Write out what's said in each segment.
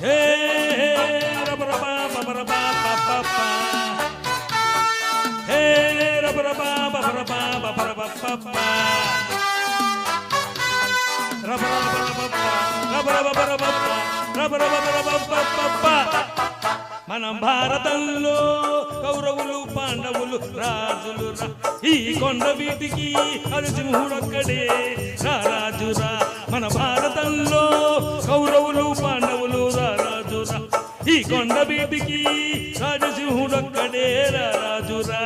హే రబరబా బబరబా పపపా హే రబరబా బబరబా బబరబా మన భారతంలో కౌరవులు పాండవులు రాజులు ఈ కొండ వీటికి నరసింహుడొక్కడే రాజురా. మన భారతంలో కౌరవులు పాండవులు రాజురా ఈ కొండ వీటికి రాజసింహుడొక్కడే రాజురా.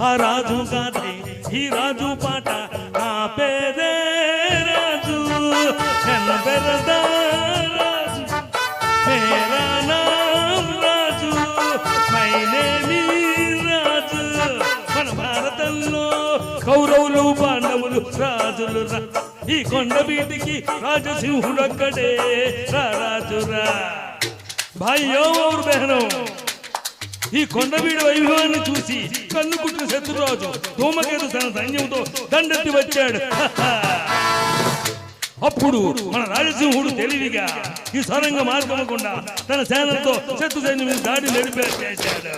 ఆ రాజు గాథే ఈ రాజు పాట నా పేరే రాజు కనబెరదా రాజు మేరా నామ్ రాజు మై నేమ్ రాజు. మన భారతంలో కౌరవులు పాండవులు రాజులు ఈ కొండ వీటికి రాజసింహుడొక్కడే రాజురా. భాయ్యో ఔర్ బహనో ఈ కొండవీడి వైభవాన్ని చూసి కన్ను కుట్టిన శత్రురాజు ధూమకేతు తన సైన్యంతో దండెత్తి వచ్చాడు. అప్పుడు మన రాజసింహుడు తెలివిగా ఈ సొరంగ మార్గం గుండా తన సేనలతో శత్రు సైన్యం మీద దాడి నడిపేశాడు.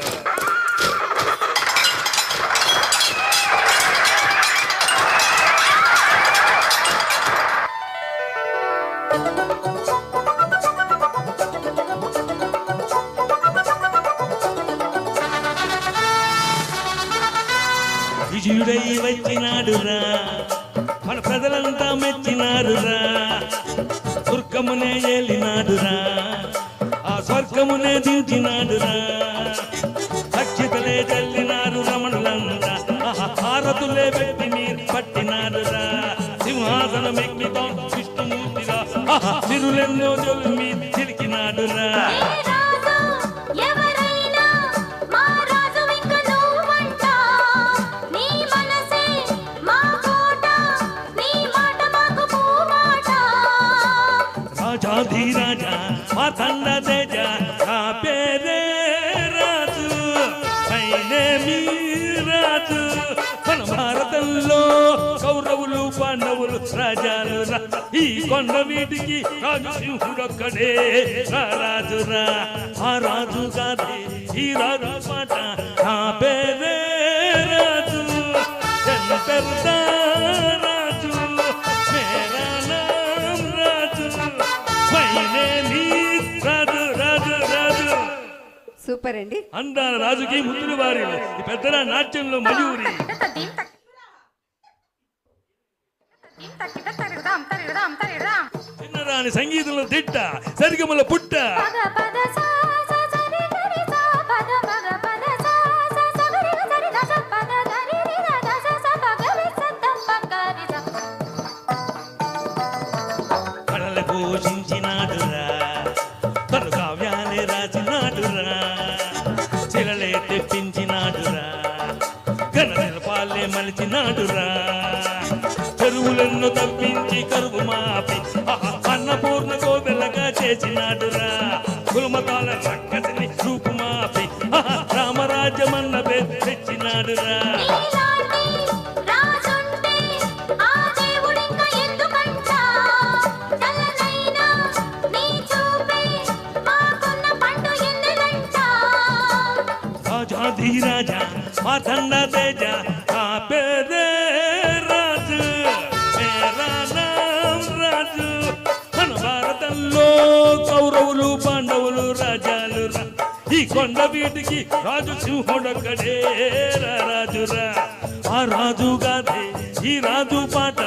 విజయుడై వచ్చినాడురా మన ప్రజలంతా మెచ్చినారురా. స్వర్గమునే ఏలినాడురా ఆ స్వర్గమునే దించినాడురా. అక్షతలే చల్లినారు రమణులంతా హారతులే పెట్టి మీరు పట్టినారురా. సింహాసనం ఎక్కితో విష్ణుమూర్తిరా తిరులెన్నో జొల్లు మీద చిలికినాడురా. రాజా మా తండ తేజ నా పేరే రాజు మై నేమ్ రాజు. మన భారతంలో కౌరవులు పాండవులు రాజాలు ఈ కొండ వీటికి రాజసింహుడొక్కడే రాజురా. ఆ రాజు గాథే ఈ రాజు పాట నా పేరే రాజు కనబెరదా రాజు మేరా నామ్ Raju my name Raju Raju Raju. Super అండి. అందాల రాజుకి ముద్దులు వారి ఈ పెద్దల నాట్యంలో మయూరి చిన్నరాని సంగీతంలో తిట్ట సరిగమల పుట్ట కళలు పోషించినాడురా తను కావ్యాలే రాసినాడురా. శిలలే తెప్పించినాడురా ఘన శిల్పాలే మలిచినాడురా. చెరువులెన్నో తప్పించి కరువు మాపి అన్నపూర్ణ గోవెలగా చేసినాడురా. కులమతాల రక్కసిని రూపు మాపి రామరాజ్యమన్న పేరు తెచ్చినాడురా. రాజా మా తండ తేజ నా పేరే రాజు మేరా నామ్ రాజు. మన భారతంలో కౌరవులు పాండవులు రాజాలు ఈ కొండ వీటికి రాజు సింహుడొక్కడే రాజురా. ఆ రాజు గాథే ఈ రాజు పాట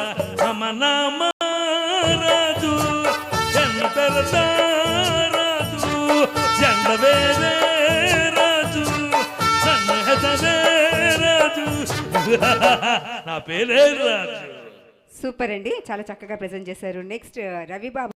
రమనామ రాజు జంతరదా రాజు జండవేరే రాజు సన్నహదవే రాజు నా పేరే రాజు. సూపర్ అండి, చాలా చక్కగా ప్రెజెంట్ చేశారు. నెక్స్ట్ రవి బాబు.